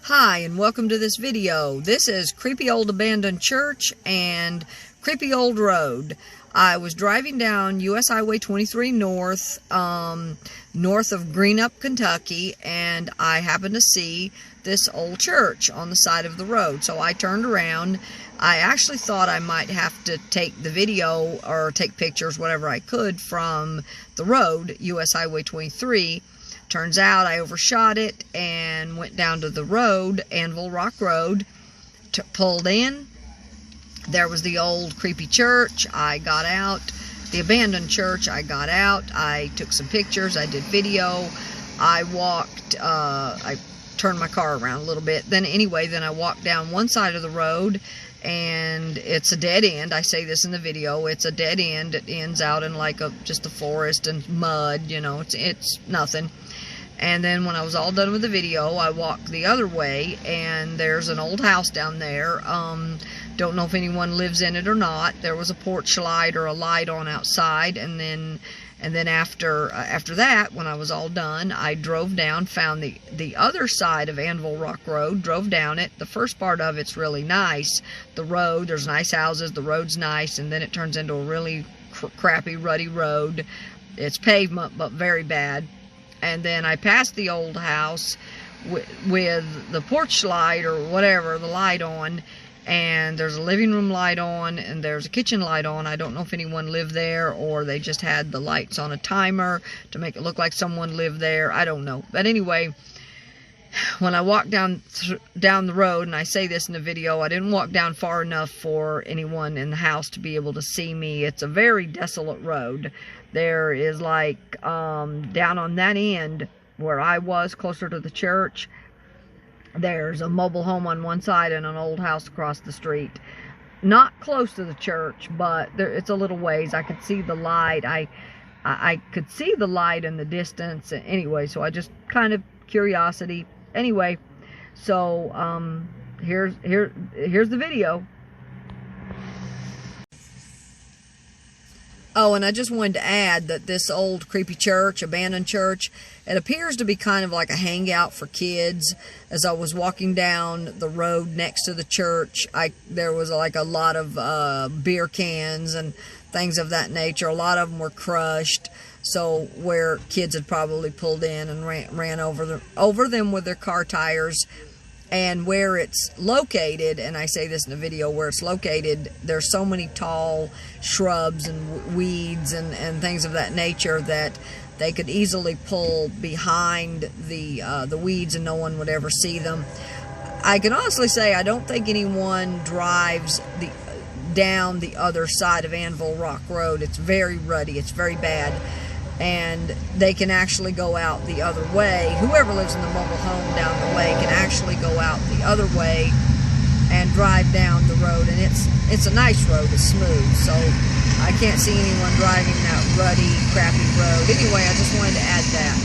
Hi, and welcome to this video. This is creepy old abandoned church and creepy old road. I was driving down US Highway 23 north, north of Greenup, Kentucky, and I happened to see this old church on the side of the road. So I turned around. I actually thought I might have to take the video or take pictures, whatever I could, from the road, US Highway 23. Turns out I overshot it and went down to the road, Anvil Rock Road, pulled in. There was the old creepy church. I got out. The abandoned church, I got out. I took some pictures. I did video. I walked, I turned my car around a little bit. Then I walked down one side of the road, and it's a dead end. I say this in the video. It's a dead end. It ends out in like just a forest and mud, you know. It's nothing. And then when I was all done with the video, I walked the other way, and there's an old house down there. Don't know if anyone lives in it or not. There was a porch light or a light on outside, and then after that, when I was all done, I drove down, found the other side of Anvil Rock Road, drove down it. The first part of it's really nice. The road, there's nice houses, the road's nice, and then it turns into a really crappy, rutty road. It's pavement, but very bad. And then I passed the old house with the porch light or whatever, the light on, and there's a living room light on, and there's a kitchen light on. I don't know if anyone lived there, or they just had the lights on a timer to make it look like someone lived there. I don't know. But anyway, when I walked down the road, and I say this in the video, I didn't walk down far enough for anyone in the house to be able to see me. It's a very desolate road. There is like, down on that end where I was, closer to the church, there's a mobile home on one side and an old house across the street. Not close to the church, but it's a little ways. I could see the light. I could see the light in the distance. Anyway, so I just kind of curiosity. Anyway, so here's the video. Oh, and I just wanted to add that this old creepy church, abandoned church, it appears to be kind of like a hangout for kids. As I was walking down the road next to the church, there was like a lot of beer cans and things of that nature. A lot of them were crushed, so where kids had probably pulled in and ran over them with their car tires. And where it's located, and I say this in the video, where it's located, there's so many tall shrubs and weeds and things of that nature that they could easily pull behind the weeds and no one would ever see them. I can honestly say I don't think anyone drives down the other side of Anvil Rock Road. It's very rutty. It's very bad. And they can actually go out the other way. Whoever lives in the mobile home down the way can actually go out the other way and drive down the road. And it's a nice road. It's smooth. So I can't see anyone driving that rutty, crappy road. Anyway, I just wanted to add that.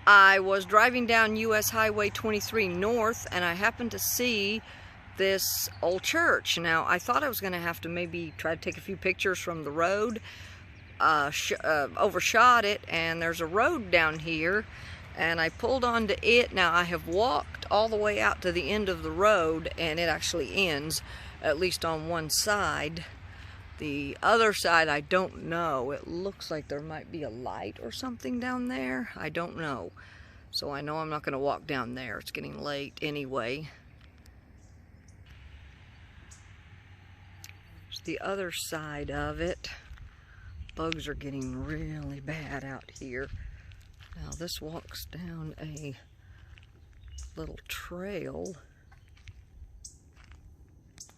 I was driving down US Highway 23 north, and I happened to see this old church. Now, I thought I was going to have to maybe try to take a few pictures from the road. Overshot it, and there's a road down here, and I pulled onto it. Now, I have walked all the way out to the end of the road, and it actually ends, at least on one side. The other side, I don't know. It looks like there might be a light or something down there. I don't know. So I know I'm not going to walk down there. It's getting late anyway. The other side of it. Bugs are getting really bad out here. Now this walks down a little trail.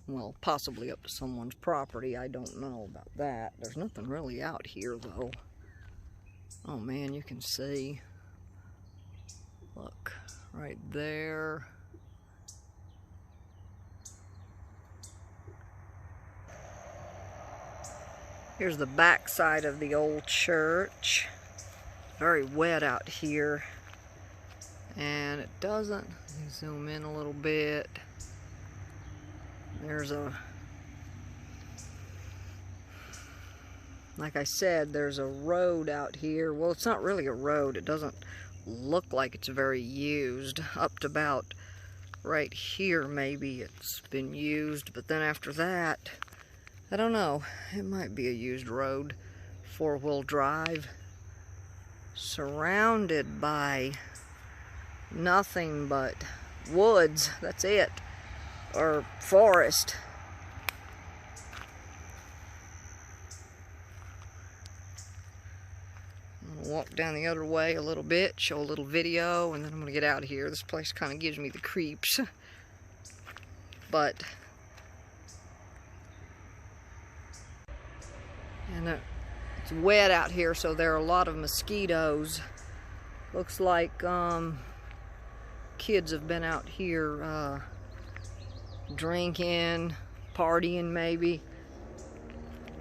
Well, possibly up to someone's property. I don't know about that. There's nothing really out here though. Oh man, you can see. Look, right there. Here's the back side of the old church. Very wet out here. And it doesn't, let me zoom in a little bit. There's a like I said, there's a road out here. Well, it's not really a road. It doesn't look like it's very used. Up to about right here, maybe it's been used. But then after that, I don't know. It might be a used road. 4-wheel drive. Surrounded by nothing but woods. That's it. Or forest. Walk down the other way a little bit, show a little video, and then I'm going to get out of here. This place kind of gives me the creeps. But, and it's wet out here, so there are a lot of mosquitoes. Looks like kids have been out here drinking, partying maybe.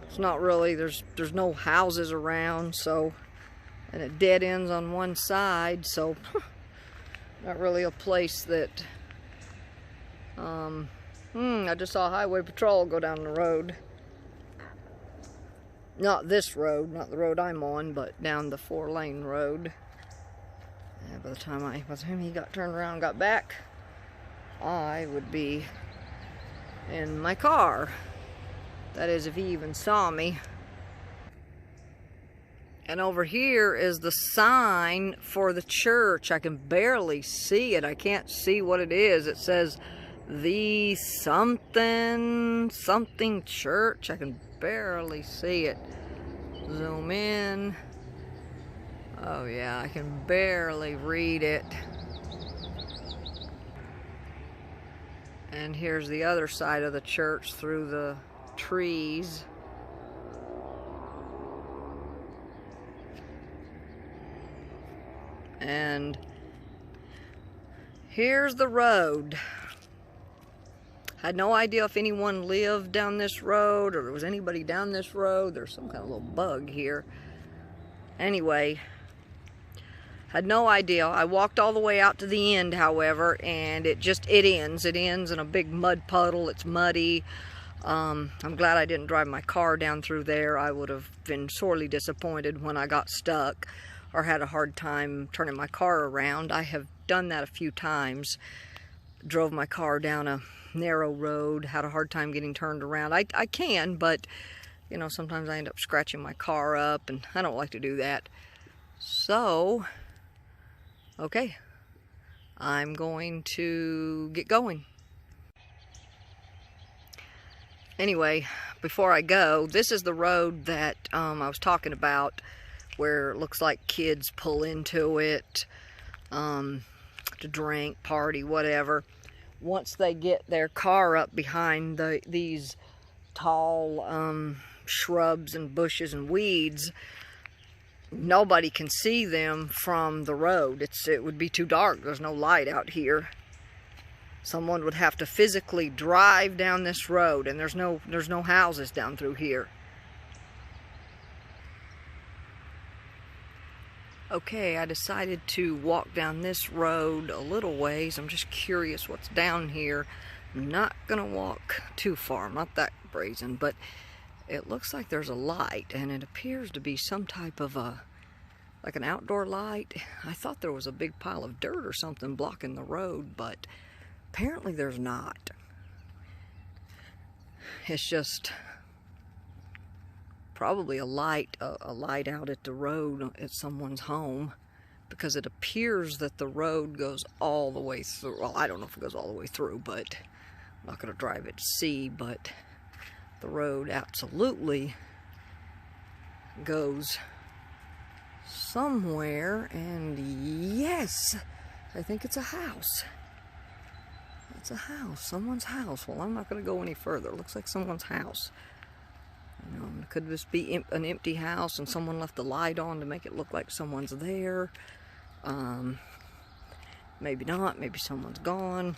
It's not really, there's no houses around, so, and it dead ends on one side, so not really a place that, I just saw highway patrol go down the road. Not this road, not the road I'm on, but down the 4-lane road. And by the time he got turned around and got back, I would be in my car. That is, if he even saw me. And over here is the sign for the church. I can barely see it. I can't see what it is. It says the something church. I can barely see it. Zoom in. Oh yeah, I can barely read it. And here's the other side of the church through the trees. And here's the road. Had no idea if anyone lived down this road or there was anybody down this road. There's some kind of little bug here. Anyway, had no idea. I walked all the way out to the end, however, and it ends. It ends in a big mud puddle. It's muddy. I'm glad I didn't drive my car down through there. I would have been sorely disappointed when I got stuck or had a hard time turning my car around. I have done that a few times. Drove my car down a narrow road, had a hard time getting turned around. I can, but you know, sometimes I end up scratching my car up, and I don't like to do that. So, okay, I'm going to get going. Anyway, before I go, this is the road that I was talking about, where it looks like kids pull into it to drink, party, whatever. Once they get their car up behind these tall shrubs and bushes and weeds, nobody can see them from the road. It would be too dark. There's no light out here. Someone would have to physically drive down this road, and there's no houses down through here. Okay, I decided to walk down this road a little ways. I'm just curious what's down here. I'm not gonna walk too far. I'm not that brazen, but it looks like there's a light, and it appears to be some type of like an outdoor light. I thought there was a big pile of dirt or something blocking the road, but apparently there's not. It's just probably a light out at the road at someone's home, because it appears that the road goes all the way through. Well, I don't know if it goes all the way through, but I'm not going to drive it to see, but the road absolutely goes somewhere. And yes, I think it's a house. It's a house, someone's house. Well, I'm not going to go any further. It looks like someone's house. Could this be an empty house and someone left the light on to make it look like someone's there? Maybe not. Maybe someone's gone.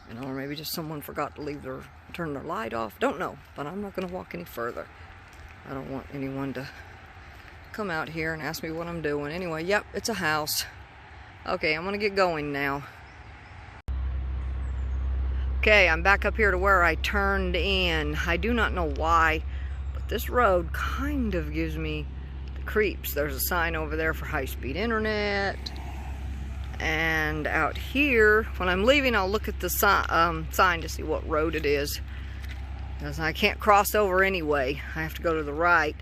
You know, or maybe just someone forgot to turn their light off. Don't know. But I'm not going to walk any further. I don't want anyone to come out here and ask me what I'm doing. Anyway, yep, it's a house. Okay, I'm going to get going now. Okay, I'm back up here to where I turned in. I do not know why, but this road kind of gives me the creeps. There's a sign over there for high-speed internet. And out here, when I'm leaving, I'll look at the sign to see what road it is, because I can't cross over anyway. I have to go to the right.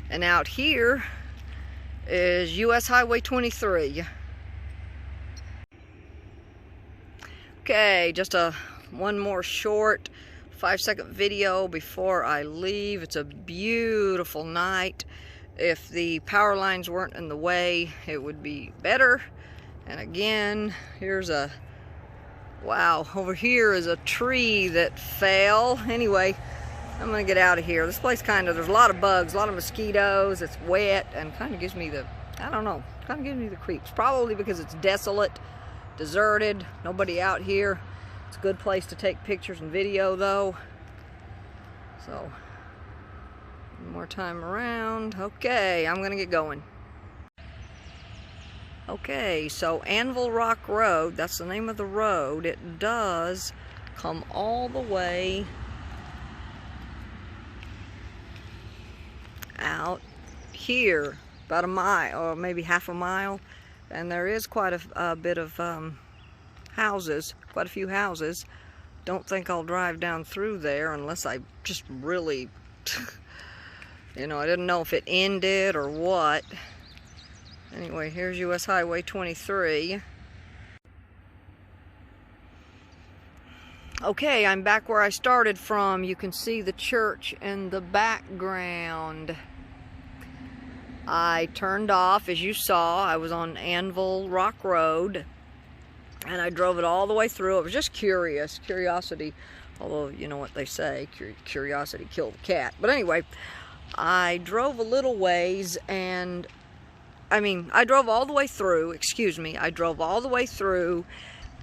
And out here is US Highway 23. Okay, just one more short 5-second video before I leave. It's a beautiful night. If the power lines weren't in the way, it would be better. And again, here's wow, over here is a tree that fell. Anyway, I'm gonna get out of here. This place there's a lot of bugs, a lot of mosquitoes, it's wet, and kind of gives me the, I don't know, kind of gives me the creeps. Probably because it's desolate, deserted, nobody out here. It's a good place to take pictures and video though. So, one more time around. Okay, I'm gonna get going. Okay, so Anvil Rock Road, that's the name of the road. It does come all the way out here, about a mile, or maybe half a mile. And there is quite a bit of houses, quite a few houses. Don't think I'll drive down through there unless I just really, you know, I didn't know if it ended or what. Anyway, here's US Highway 23. Okay, I'm back where I started from. You can see the church in the background. I turned off, as you saw. I was on Anvil Rock Road, and I drove it all the way through. I was just curiosity, although you know what they say, curiosity killed the cat. But anyway, I drove a little ways, and I drove all the way through, I drove all the way through,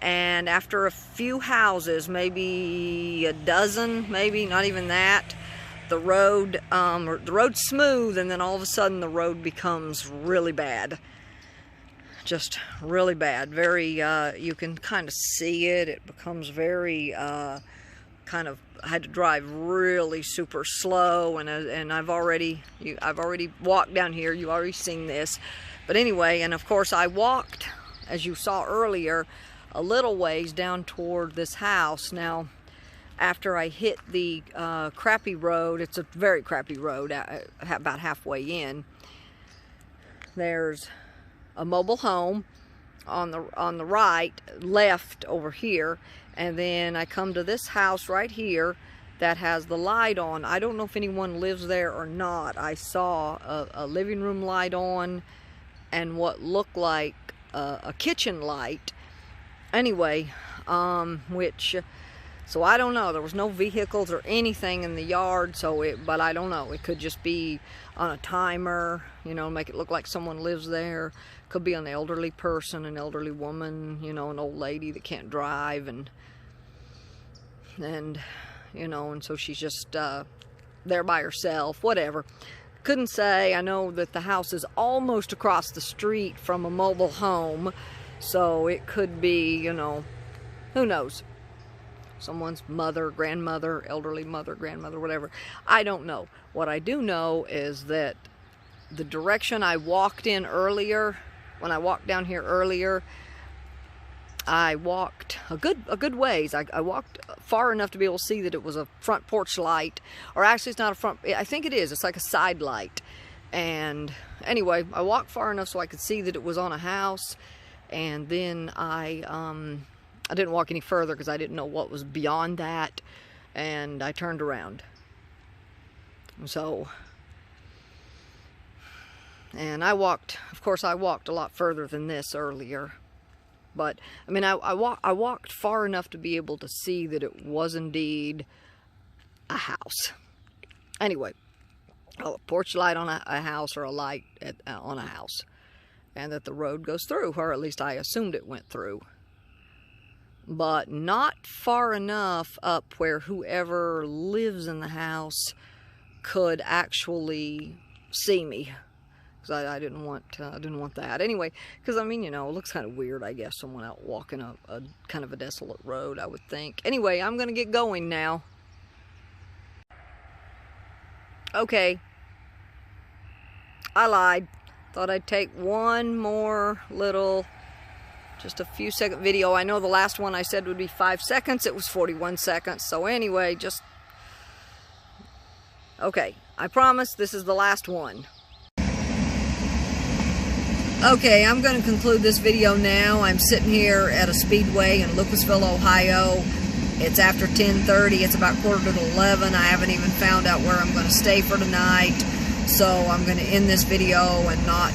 and after a few houses, maybe a dozen, maybe not even that, the road's smooth, and then all of a sudden the road becomes really bad. Just really bad. Very, you can kind of see it. It becomes very, I had to drive really super slow, and I've already walked down here. You've already seen this, but anyway, and of course I walked, as you saw earlier, a little ways down toward this house. Now, after I hit the crappy road, it's a very crappy road, about halfway in. There's a mobile home on the right, left over here. And then I come to this house right here that has the light on. I don't know if anyone lives there or not. I saw a living room light on and what looked like a kitchen light. Anyway, so I don't know. There was no vehicles or anything in the yard, but I don't know. It could just be on a timer, you know, make it look like someone lives there. Could be an elderly person, an elderly woman, you know, an old lady that can't drive, and you know, and so she's just there by herself, whatever. Couldn't say. I know that the house is almost across the street from a mobile home, so it could be, you know, who knows? Someone's mother, grandmother, elderly mother, grandmother, whatever. I don't know. What I do know is that the direction I walked in earlier, when I walked down here earlier, I walked a good ways. I walked far enough to be able to see that it was a front porch light, or actually it's not a front, I think it is. It's like a side light. And anyway, I walked far enough so I could see that it was on a house, and then I didn't walk any further because I didn't know what was beyond that, and I turned around. So, and I walked, of course I walked a lot further than this earlier, but I mean I walked far enough to be able to see that it was indeed a house. Anyway, a porch light on a house, or a light on a house, and that the road goes through, or at least I assumed it went through. But not far enough up where whoever lives in the house could actually see me, because I didn't want that anyway. Because I mean, you know, it looks kind of weird, I guess, someone out walking a kind of a desolate road, I would think. Anyway, I'm gonna get going now. Okay, I lied. Thought I'd take one more little, just a few second video. I know the last one I said would be 5 seconds. It was 41 seconds. So anyway, just, okay, I promise this is the last one. Okay, I'm going to conclude this video now. I'm sitting here at a speedway in Lucasville, Ohio. It's after 10:30. It's about 10:45. I haven't even found out where I'm going to stay for tonight. So I'm going to end this video and not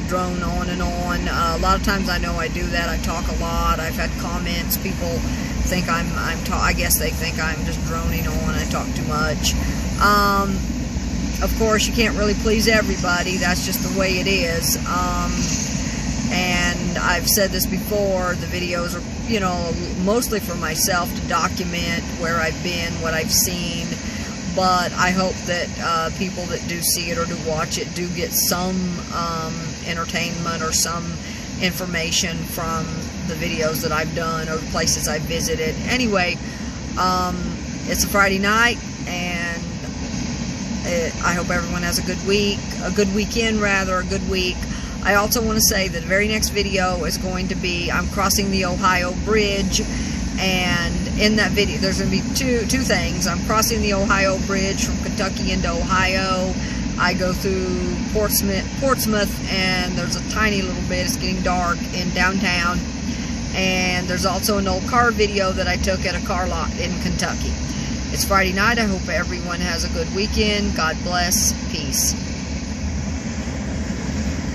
drone on and on. A lot of times I know I do that. I talk a lot. I've had comments. People think I guess they think I'm just droning on. I talk too much. Of course, you can't really please everybody. That's just the way it is. And I've said this before, the videos are, you know, mostly for myself to document where I've been, what I've seen. But I hope that people that do see it or do watch it do get some entertainment or some information from the videos that I've done or the places I've visited. Anyway, it's a Friday night, and I hope everyone has a good week, a good weekend rather, a good week. I also want to say that the very next video is going to be, I'm crossing the Ohio Bridge, and in that video there's going to be two things. I'm crossing the Ohio Bridge from Kentucky into Ohio. I go through Portsmouth, and there's a tiny little bit, it's getting dark, in downtown. And there's also an old car video that I took at a car lot in Kentucky. It's Friday night. I hope everyone has a good weekend. God bless. Peace.